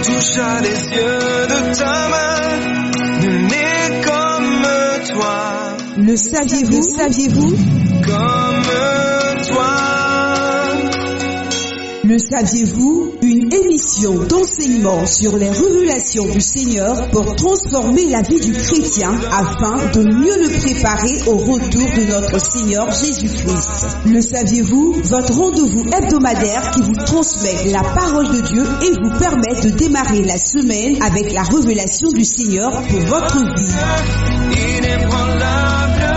toucha les yeux de ta main, né comme toi. Le saviez-vous? Comme toi. Le saviez-vous? Une émission d'enseignement sur les révélations du Seigneur pour transformer la vie du chrétien afin de mieux le préparer au retour de notre Seigneur Jésus-Christ. Le saviez-vous? Votre rendez-vous hebdomadaire qui vous transmet la parole de Dieu et vous permet de démarrer la semaine avec la révélation du Seigneur pour votre vie. Inébranlable,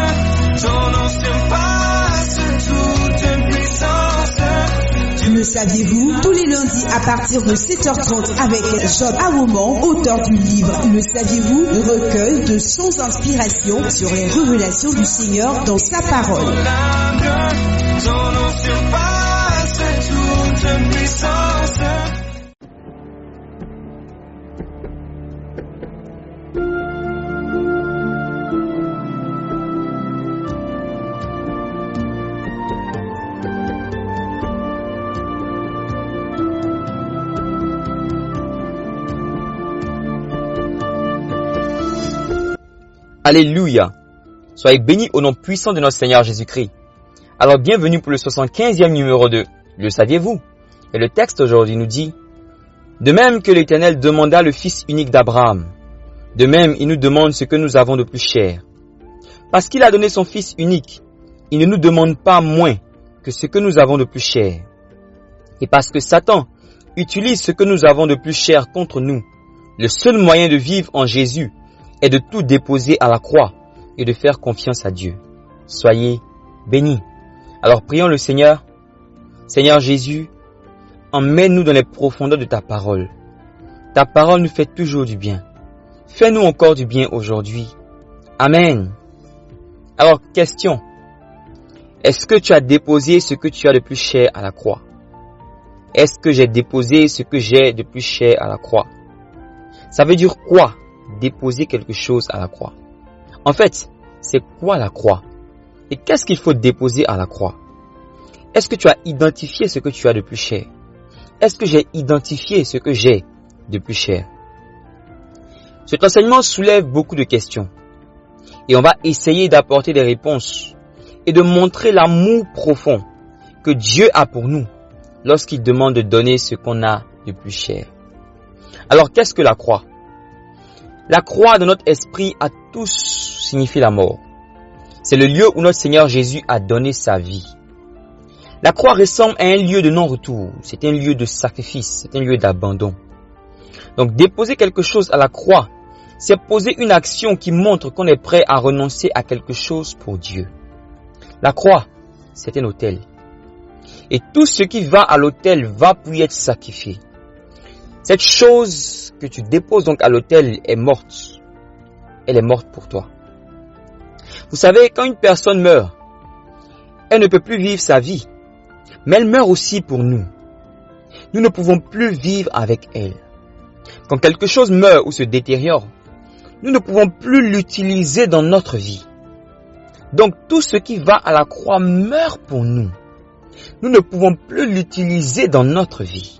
ton nom surpasse toute puissance. Le saviez-vous? Tous les lundis à partir de 7h30 avec Job Awoman, auteur du livre Le saviez-vous? Recueil de sons inspiration sur les révélations du Seigneur dans sa parole. Ton nom surpasse toute puissance. Alléluia. Soyez bénis au nom puissant de notre Seigneur Jésus-Christ. Alors bienvenue pour le 75e numéro de Le saviez-vous? Et le texte aujourd'hui nous dit: de même que l'Éternel demanda le fils unique d'Abraham, de même il nous demande ce que nous avons de plus cher. Parce qu'il a donné son fils unique, il ne nous demande pas moins que ce que nous avons de plus cher. Et parce que Satan utilise ce que nous avons de plus cher contre nous, le seul moyen de vivre en Jésus est de tout déposer à la croix et de faire confiance à Dieu. Soyez bénis. Alors prions le Seigneur. Seigneur Jésus, emmène-nous dans les profondeurs de ta parole. Ta parole nous fait toujours du bien. Fais-nous encore du bien aujourd'hui. Amen. Alors, question. Est-ce que tu as déposé ce que tu as de plus cher à la croix? Est-ce que j'ai déposé ce que j'ai de plus cher à la croix? Ça veut dire quoi? Déposer quelque chose à la croix. En fait, c'est quoi la croix? Et qu'est-ce qu'il faut déposer à la croix? Est-ce que tu as identifié ce que tu as de plus cher? Est-ce que j'ai identifié ce que j'ai de plus cher? Cet enseignement soulève beaucoup de questions. Et on va essayer d'apporter des réponses et de montrer l'amour profond que Dieu a pour nous lorsqu'il demande de donner ce qu'on a de plus cher. Alors, qu'est-ce que la croix? La croix de notre esprit à tous signifie la mort. C'est le lieu où notre Seigneur Jésus a donné sa vie. La croix ressemble à un lieu de non-retour. C'est un lieu de sacrifice. C'est un lieu d'abandon. Donc déposer quelque chose à la croix, c'est poser une action qui montre qu'on est prêt à renoncer à quelque chose pour Dieu. La croix, c'est un autel. Et tout ce qui va à l'autel va pour y être sacrifié. Cette chose que tu déposes donc à l'autel est morte. Elle est morte pour toi. Vous savez, quand une personne meurt, elle ne peut plus vivre sa vie. Mais elle meurt aussi pour nous. Nous ne pouvons plus vivre avec elle. Quand quelque chose meurt ou se détériore, nous ne pouvons plus l'utiliser dans notre vie. Donc tout ce qui va à la croix meurt pour nous. Nous ne pouvons plus l'utiliser dans notre vie.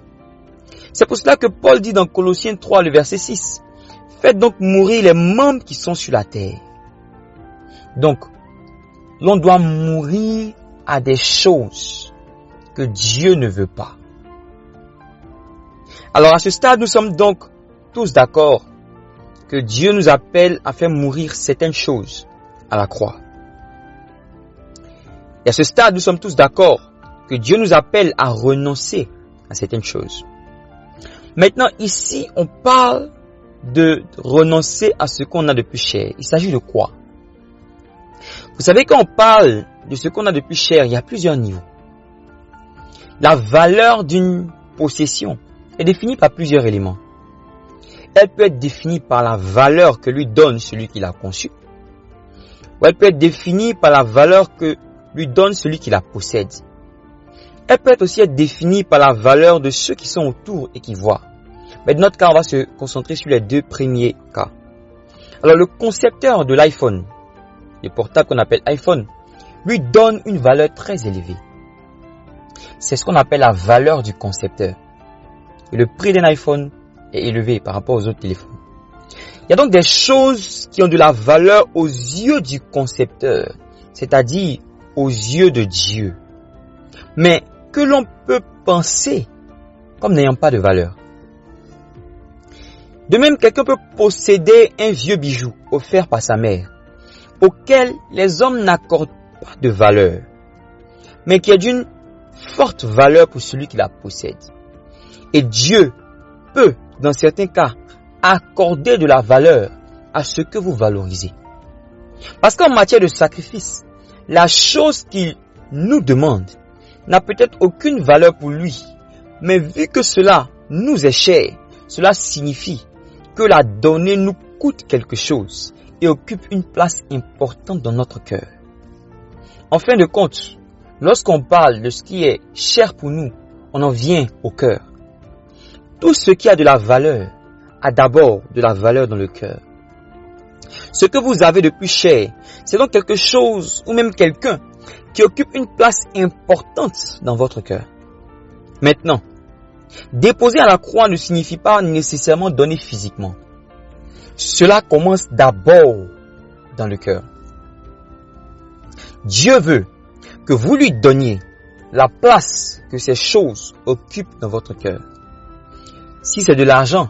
C'est pour cela que Paul dit dans Colossiens 3, le verset 6, « Faites donc mourir les membres qui sont sur la terre. » Donc, l'on doit mourir à des choses que Dieu ne veut pas. Alors à ce stade, nous sommes donc tous d'accord que Dieu nous appelle à faire mourir certaines choses à la croix. Et à ce stade, nous sommes tous d'accord que Dieu nous appelle à renoncer à certaines choses. Maintenant, ici, on parle de renoncer à ce qu'on a de plus cher. Il s'agit de quoi? Vous savez, quand on parle de ce qu'on a de plus cher, il y a plusieurs niveaux. La valeur d'une possession est définie par plusieurs éléments. Elle peut être définie par la valeur que lui donne celui qui l'a conçue. Ou elle peut être définie par la valeur que lui donne celui qui la possède. Elle peut aussi être définie par la valeur de ceux qui sont autour et qui voient. Mais dans notre cas, on va se concentrer sur les deux premiers cas. Alors le concepteur de l'iPhone, le portable qu'on appelle iPhone, lui donne une valeur très élevée. C'est ce qu'on appelle la valeur du concepteur. Et le prix d'un iPhone est élevé par rapport aux autres téléphones. Il y a donc des choses qui ont de la valeur aux yeux du concepteur, c'est-à-dire aux yeux de Dieu, mais que l'on peut penser comme n'ayant pas de valeur. De même, quelqu'un peut posséder un vieux bijou offert par sa mère, auquel les hommes n'accordent pas de valeur, mais qui est d'une forte valeur pour celui qui la possède. Et Dieu peut, dans certains cas, accorder de la valeur à ce que vous valorisez. Parce qu'en matière de sacrifice, la chose qu'il nous demande n'a peut-être aucune valeur pour lui, mais vu que cela nous est cher, cela signifie que la donner nous coûte quelque chose et occupe une place importante dans notre cœur. En fin de compte, lorsqu'on parle de ce qui est cher pour nous, on en vient au cœur. Tout ce qui a de la valeur a d'abord de la valeur dans le cœur. Ce que vous avez de plus cher, c'est donc quelque chose ou même quelqu'un qui occupe une place importante dans votre cœur. Maintenant, déposer à la croix ne signifie pas nécessairement donner physiquement. Cela commence d'abord dans le cœur. Dieu veut que vous lui donniez la place que ces choses occupent dans votre cœur. Si c'est de l'argent,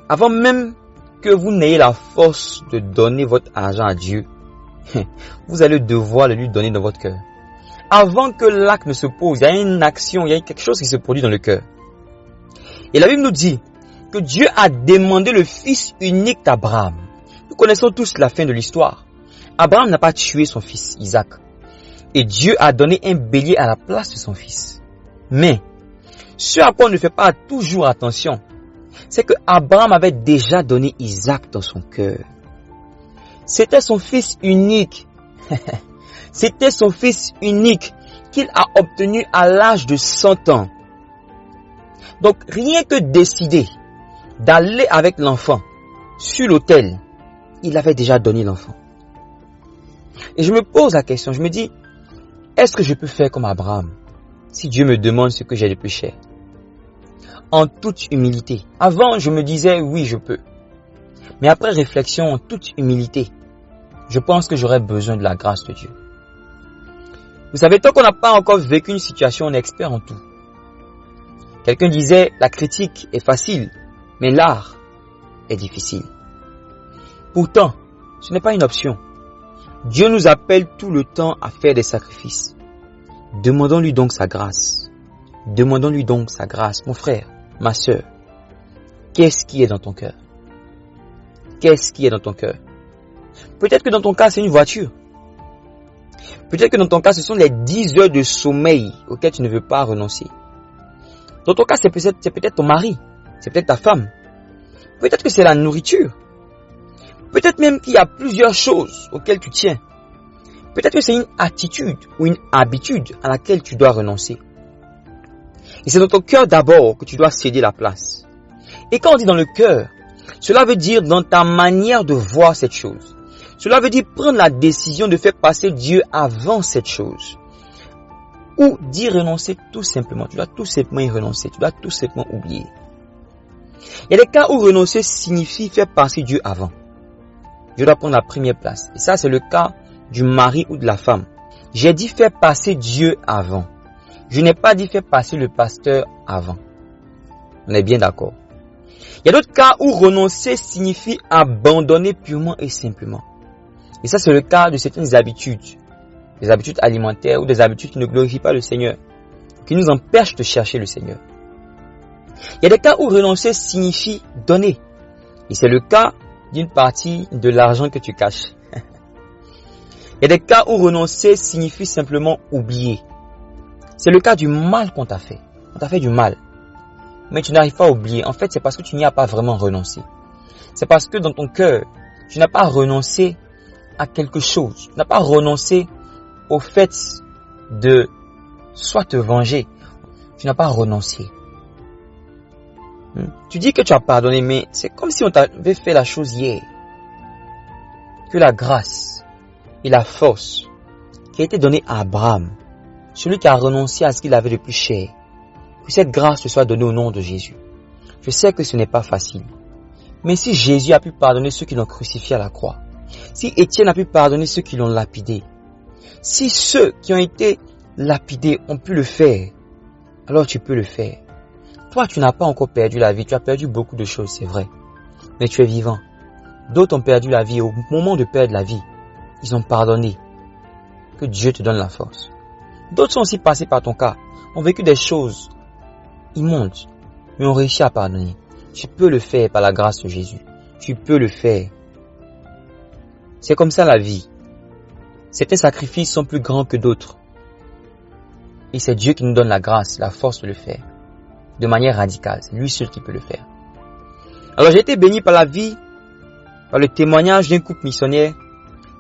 avant même que vous n'ayez la force de donner votre argent à Dieu, vous allez devoir le lui donner dans votre cœur. Avant que l'acte ne se pose, il y a une action, il y a quelque chose qui se produit dans le cœur. Et la Bible nous dit que Dieu a demandé le fils unique d'Abraham. Nous connaissons tous la fin de l'histoire. Abraham n'a pas tué son fils Isaac. Et Dieu a donné un bélier à la place de son fils. Mais, ce à quoi on ne fait pas toujours attention, c'est que Abraham avait déjà donné Isaac dans son cœur. C'était son fils unique. C'était son fils unique qu'il a obtenu à l'âge de 100 ans. Donc, rien que décider d'aller avec l'enfant sur l'autel, il avait déjà donné l'enfant. Et je me pose la question, je me dis, est-ce que je peux faire comme Abraham si Dieu me demande ce que j'ai de plus cher? En toute humilité. Avant, je me disais, oui, je peux. Mais après réflexion, en toute humilité, je pense que j'aurais besoin de la grâce de Dieu. Vous savez, tant qu'on n'a pas encore vécu une situation, on est expert en tout. Quelqu'un disait, la critique est facile, mais l'art est difficile. Pourtant, ce n'est pas une option. Dieu nous appelle tout le temps à faire des sacrifices. Demandons-lui donc sa grâce. Demandons-lui donc sa grâce. Mon frère, ma sœur, qu'est-ce qui est dans ton cœur? Qu'est-ce qui est dans ton cœur? Peut-être que dans ton cas, c'est une voiture. Peut-être que dans ton cas, ce sont les 10 heures de sommeil auxquelles tu ne veux pas renoncer. Dans ton cas, c'est peut-être ton mari. C'est peut-être ta femme. Peut-être que c'est la nourriture. Peut-être même qu'il y a plusieurs choses auxquelles tu tiens. Peut-être que c'est une attitude ou une habitude à laquelle tu dois renoncer. Et c'est dans ton cœur d'abord que tu dois céder la place. Et quand on dit dans le cœur, cela veut dire dans ta manière de voir cette chose. Cela veut dire prendre la décision de faire passer Dieu avant cette chose. Ou d'y renoncer tout simplement. Tu dois tout simplement y renoncer. Tu dois tout simplement oublier. Il y a des cas où renoncer signifie faire passer Dieu avant. Dieu doit prendre la première place. Et ça, c'est le cas du mari ou de la femme. J'ai dit faire passer Dieu avant. Je n'ai pas dit faire passer le pasteur avant. On est bien d'accord. Il y a d'autres cas où renoncer signifie abandonner purement et simplement. Et ça, c'est le cas de certaines habitudes. Des habitudes alimentaires ou des habitudes qui ne glorifient pas le Seigneur. Qui nous empêchent de chercher le Seigneur. Il y a des cas où renoncer signifie donner. Et c'est le cas d'une partie de l'argent que tu caches. Il y a des cas où renoncer signifie simplement oublier. C'est le cas du mal qu'on t'a fait. On t'a fait du mal. Mais tu n'arrives pas à oublier. En fait, c'est parce que tu n'y as pas vraiment renoncé. C'est parce que dans ton cœur, tu n'as pas renoncé à quelque chose. Tu n'as pas renoncé au fait de soit te venger. Tu n'as pas renoncé. Tu dis que tu as pardonné, mais c'est comme si on t'avait fait la chose hier. Que la grâce et la force qui a été donnée à Abraham, celui qui a renoncé à ce qu'il avait de plus cher, que cette grâce te soit donnée au nom de Jésus. Je sais que ce n'est pas facile. Mais si Jésus a pu pardonner ceux qui l'ont crucifié à la croix, si Étienne a pu pardonner ceux qui l'ont lapidé, si ceux qui ont été lapidés ont pu le faire, alors tu peux le faire. Toi, tu n'as pas encore perdu la vie, tu as perdu beaucoup de choses, c'est vrai. Mais tu es vivant. D'autres ont perdu la vie. Au moment de perdre la vie, ils ont pardonné. Que Dieu te donne la force. D'autres sont aussi passés par ton cas, ont vécu des choses immondes, mais ont réussi à pardonner. Tu peux le faire par la grâce de Jésus. Tu peux le faire. C'est comme ça la vie. Certains sacrifices sont plus grands que d'autres. Et c'est Dieu qui nous donne la grâce, la force de le faire. De manière radicale. C'est lui seul qui peut le faire. Alors j'ai été béni par la vie, par le témoignage d'un couple missionnaire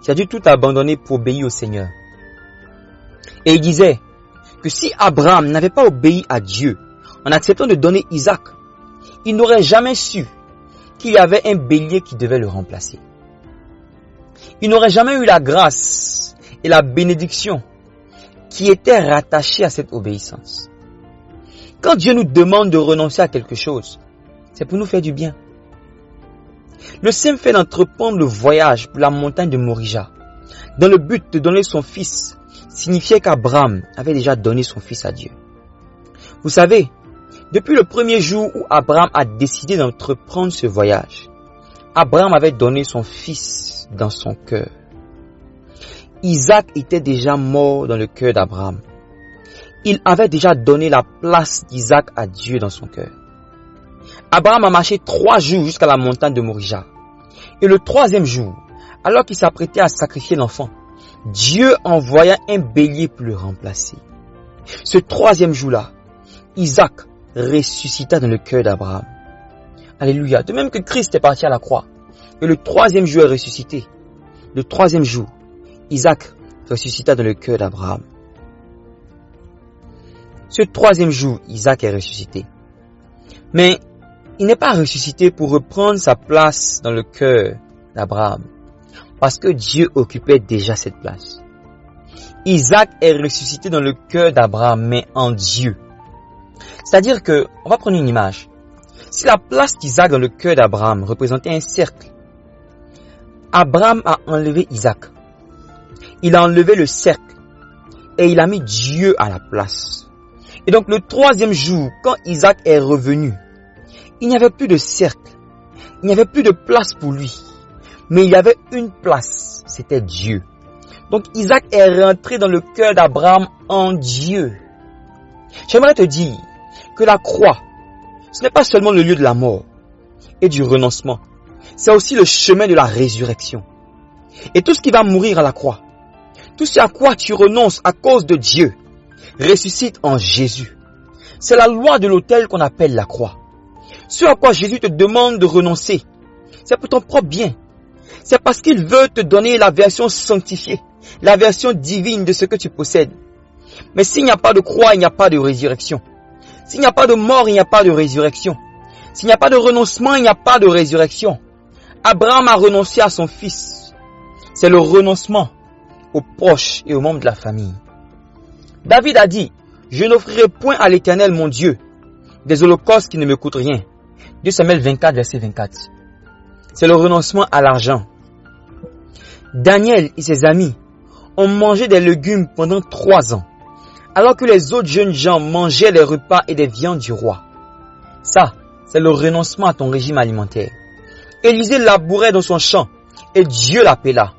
qui a dû tout abandonner pour obéir au Seigneur. Et il disait que si Abraham n'avait pas obéi à Dieu en acceptant de donner Isaac, il n'aurait jamais su qu'il y avait un bélier qui devait le remplacer. Il n'aurait jamais eu la grâce et la bénédiction qui étaient rattachées à cette obéissance. Quand Dieu nous demande de renoncer à quelque chose, c'est pour nous faire du bien. Le simple fait d'entreprendre le voyage pour la montagne de Morija, dans le but de donner son fils, signifiait qu'Abraham avait déjà donné son fils à Dieu. Vous savez, depuis le premier jour où Abraham a décidé d'entreprendre ce voyage, Abraham avait donné son fils dans son cœur. Isaac était déjà mort dans le cœur d'Abraham. Il avait déjà donné la place d'Isaac à Dieu dans son cœur. Abraham a marché 3 jours jusqu'à la montagne de Morija. Et le 3e jour, alors qu'il s'apprêtait à sacrifier l'enfant, Dieu envoya un bélier pour le remplacer. Ce 3e jour-là, Isaac ressuscita dans le cœur d'Abraham. Alléluia. De même que Christ est parti à la croix, et le 3e jour est ressuscité. Le 3e jour, Isaac ressuscita dans le cœur d'Abraham. Ce 3e jour, Isaac est ressuscité. Mais il n'est pas ressuscité pour reprendre sa place dans le cœur d'Abraham, parce que Dieu occupait déjà cette place. Isaac est ressuscité dans le cœur d'Abraham, mais en Dieu. C'est-à-dire que, on va prendre une image. Si la place d'Isaac dans le cœur d'Abraham représentait un cercle, Abraham a enlevé Isaac. Il a enlevé le cercle et il a mis Dieu à la place. Et donc le 3e jour, quand Isaac est revenu, il n'y avait plus de cercle, il n'y avait plus de place pour lui, mais il y avait une place, c'était Dieu. Donc Isaac est rentré dans le cœur d'Abraham en Dieu. J'aimerais te dire que la croix, ce n'est pas seulement le lieu de la mort et du renoncement, c'est aussi le chemin de la résurrection. Et tout ce qui va mourir à la croix, tout ce à quoi tu renonces à cause de Dieu, ressuscite en Jésus. C'est la loi de l'autel qu'on appelle la croix. Ce à quoi Jésus te demande de renoncer, c'est pour ton propre bien. C'est parce qu'il veut te donner la version sanctifiée, la version divine de ce que tu possèdes. Mais s'il n'y a pas de croix, il n'y a pas de résurrection. S'il n'y a pas de mort, il n'y a pas de résurrection. S'il n'y a pas de renoncement, il n'y a pas de résurrection. Abraham a renoncé à son fils. C'est le renoncement aux proches et aux membres de la famille. David a dit, je n'offrirai point à l'Éternel mon Dieu des holocaustes qui ne me coûtent rien. 2 Samuel 24, verset 24. C'est le renoncement à l'argent. Daniel et ses amis ont mangé des légumes pendant 3 ans, alors que les autres jeunes gens mangeaient les repas et des viandes du roi. Ça, c'est le renoncement à ton régime alimentaire. Élisée labourait dans son champ et Dieu l'appela.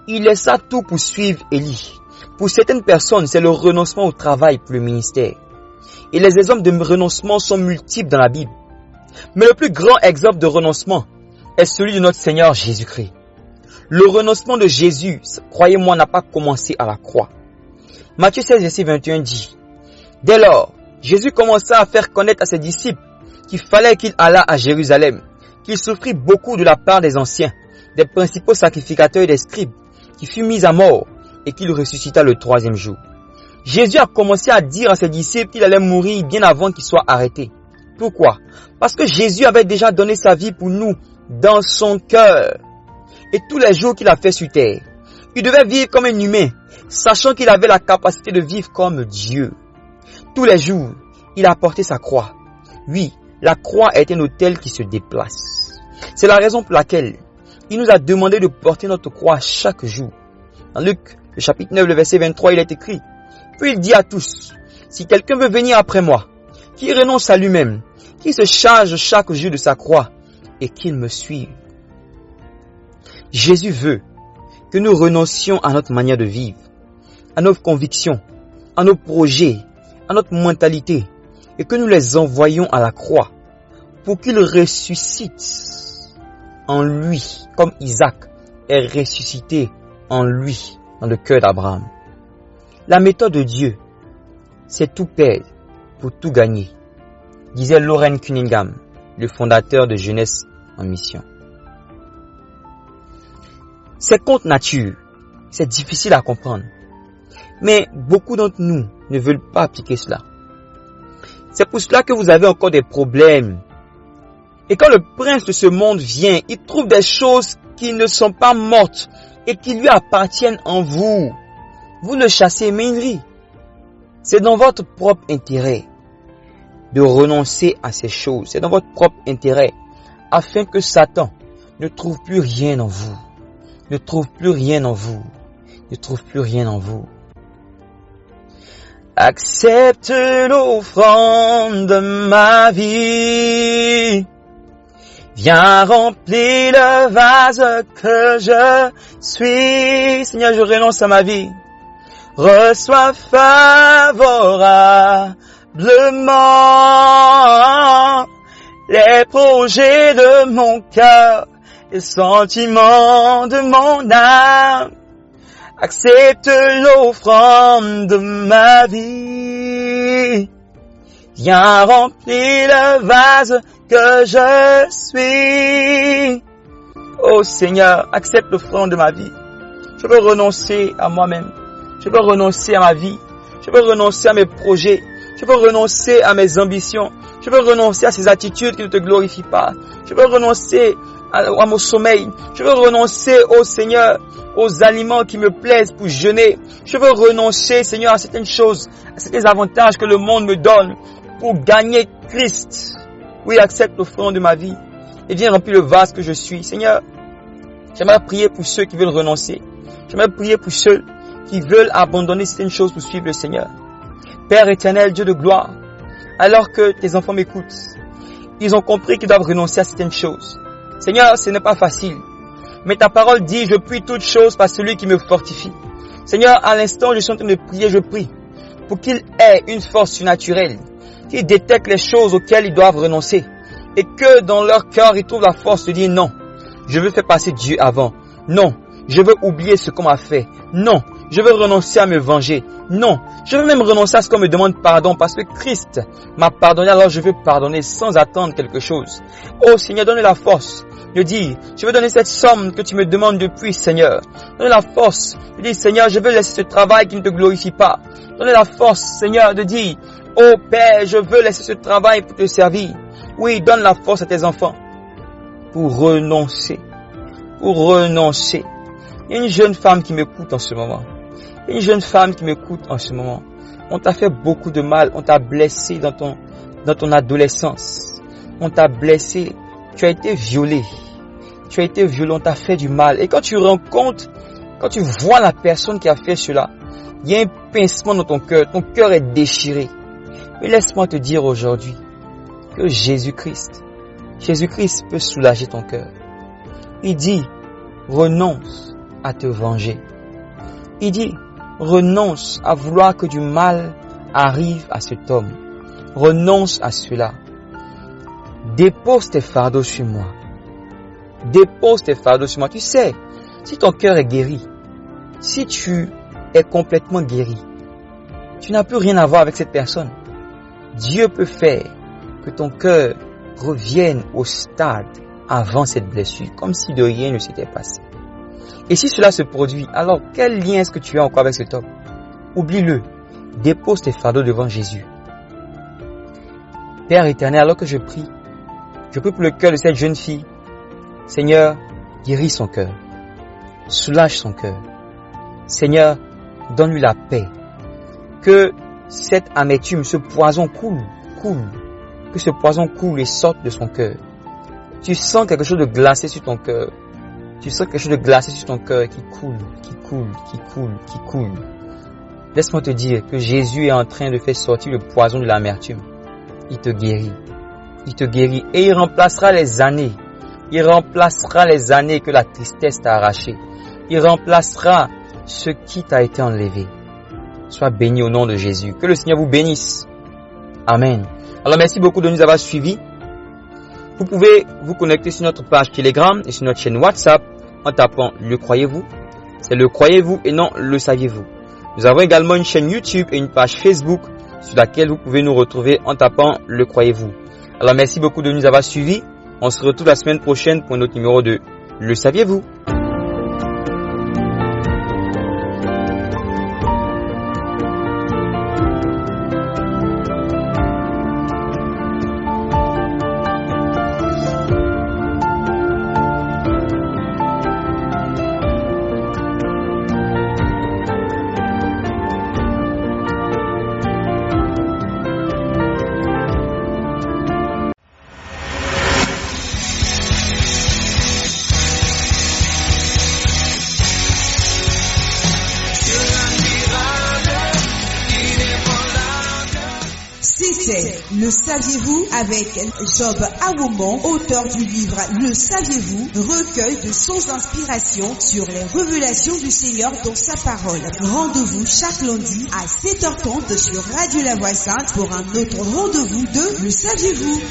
Il laissa tout pour suivre Élie. Pour certaines personnes, c'est le renoncement au travail pour le ministère. Et les exemples de renoncement sont multiples dans la Bible. Mais le plus grand exemple de renoncement est celui de notre Seigneur Jésus-Christ. Le renoncement de Jésus, croyez-moi, n'a pas commencé à la croix. Matthieu 16, verset 21 dit, « Dès lors, Jésus commença à faire connaître à ses disciples qu'il fallait qu'il allât à Jérusalem, qu'il souffrit beaucoup de la part des anciens, des principaux sacrificateurs et des scribes, qu'il fut mis à mort et qu'il ressuscita le 3e jour. » Jésus a commencé à dire à ses disciples qu'il allait mourir bien avant qu'il soit arrêté. Pourquoi? Parce que Jésus avait déjà donné sa vie pour nous dans son cœur. Et tous les jours qu'il a fait sur terre, il devait vivre comme un humain, sachant qu'il avait la capacité de vivre comme Dieu. Tous les jours, il a porté sa croix. Oui, la croix est un autel qui se déplace. C'est la raison pour laquelle il nous a demandé de porter notre croix chaque jour. Dans Luc, le chapitre 9, le verset 23, il est écrit: puis il dit à tous, si quelqu'un veut venir après moi, qu'il renonce à lui-même, qu'il se charge chaque jour de sa croix et qu'il me suive. Jésus veut que nous renoncions à notre manière de vivre, à nos convictions, à nos projets, à notre mentalité, et que nous les envoyions à la croix pour qu'il ressuscite en lui, comme Isaac est ressuscité en lui, dans le cœur d'Abraham. La méthode de Dieu, c'est tout perdre pour tout gagner, disait Loren Cunningham, le fondateur de Jeunesse en Mission. C'est contre nature, c'est difficile à comprendre, mais beaucoup d'entre nous ne veulent pas appliquer cela. C'est pour cela que vous avez encore des problèmes. Et quand le prince de ce monde vient, il trouve des choses qui ne sont pas mortes et qui lui appartiennent en vous. Vous le chassez, mais il rit. C'est dans votre propre intérêt de renoncer à ces choses. C'est dans votre propre intérêt afin que Satan ne trouve plus rien en vous. Ne trouve plus rien en vous. Ne trouve plus rien en vous. Accepte l'offrande de ma vie. Viens remplir le vase que je suis. Seigneur, je renonce à ma vie. Reçois favorablement les projets de mon cœur, les sentiments de mon âme. Accepte l'offrande de ma vie. Viens remplir le vase que je suis. Oh Seigneur, accepte l'offrande de ma vie. Je veux renoncer à moi-même. Je veux renoncer à ma vie. Je veux renoncer à mes projets. Je veux renoncer à mes ambitions. Je veux renoncer à ces attitudes qui ne te glorifient pas. Je veux renoncer à mon sommeil. Je veux renoncer, oh Seigneur, aux aliments qui me plaisent pour jeûner. Je veux renoncer, Seigneur, à certaines choses, à certains avantages que le monde me donne pour gagner Christ. Oui, accepte l'offrande de ma vie et viens remplir le vase que je suis. Seigneur, j'aimerais prier pour ceux qui veulent renoncer. J'aimerais prier pour ceux qui veulent abandonner certaines choses pour suivre le Seigneur. Père éternel, Dieu de gloire, alors que tes enfants m'écoutent, ils ont compris qu'ils doivent renoncer à certaines choses. Seigneur, ce n'est pas facile, mais ta parole dit, je prie toutes choses par celui qui me fortifie. Seigneur, à l'instant, je suis en train de prier, je prie pour qu'ils aient une force surnaturelle, qu'ils détectent les choses auxquelles ils doivent renoncer et que dans leur cœur, ils trouvent la force de dire non, je veux faire passer Dieu avant. Non, je veux oublier ce qu'on m'a fait. Non, je veux renoncer à me venger. Non, je veux même renoncer à ce qu'on me demande pardon parce que Christ m'a pardonné, alors je veux pardonner sans attendre quelque chose. Oh Seigneur, donne la force de dire, je veux donner cette somme que tu me demandes depuis, Seigneur. Donne la force de dire, Seigneur, je veux laisser ce travail qui ne te glorifie pas. Donne la force, Seigneur, de dire, oh Père, je veux laisser ce travail pour te servir. Oui, donne la force à tes enfants pour renoncer. Pour renoncer. Il y a une jeune femme qui m'écoute en ce moment. Il y a une jeune femme qui m'écoute en ce moment. On t'a fait beaucoup de mal. On t'a blessé dans ton adolescence. On t'a blessé. Tu as été violé. Tu as été violé. On t'a fait du mal. Et quand tu rencontres, quand tu vois la personne qui a fait cela, il y a un pincement dans ton cœur. Ton cœur est déchiré. Mais laisse-moi te dire aujourd'hui que Jésus-Christ peut soulager ton cœur. Il dit, renonce à te venger. Il dit, renonce à vouloir que du mal arrive à cet homme. Renonce à cela. Dépose tes fardeaux sur moi. Dépose tes fardeaux sur moi. Tu sais, si ton cœur est guéri, si tu es complètement guéri, tu n'as plus rien à voir avec cette personne. Dieu peut faire que ton cœur revienne au stade avant cette blessure, comme si de rien ne s'était passé. Et si cela se produit, alors quel lien est-ce que tu as encore avec cet homme? Oublie-le. Dépose tes fardeaux devant Jésus. Père éternel, alors que je prie pour le cœur de cette jeune fille. Seigneur, guéris son cœur. Soulage son cœur. Seigneur, donne-lui la paix. Que cette amertume, ce poison coule. Que que ce poison coule et sorte de son cœur. Tu sens quelque chose de glacé sur ton cœur. Tu sens quelque chose de glacé sur ton cœur qui coule, qui coule, qui coule, qui coule. Laisse-moi te dire que Jésus est en train de faire sortir le poison de l'amertume. Il te guérit. Il te guérit et il remplacera les années. Il remplacera les années que la tristesse t'a arrachées. Il remplacera ce qui t'a été enlevé. Sois béni au nom de Jésus. Que le Seigneur vous bénisse. Amen. Alors merci beaucoup de nous avoir suivis. Vous pouvez vous connecter sur notre page Telegram et sur notre chaîne WhatsApp en tapant Le Croyez-vous. C'est Le Croyez-vous et non Le Saviez-vous. Nous avons également une chaîne YouTube et une page Facebook sur laquelle vous pouvez nous retrouver en tapant Le Croyez-vous. Alors merci beaucoup de nous avoir suivis. On se retrouve la semaine prochaine pour un autre numéro de Le Saviez-vous. C'était Le Saviez-vous avec Job Awomon, auteur du livre Le Saviez-vous, recueil de sons d'inspiration sur les révélations du Seigneur dans sa parole. Rendez-vous chaque lundi à 7h30 sur Radio La Voix Sainte pour un autre rendez-vous de Le Saviez-vous.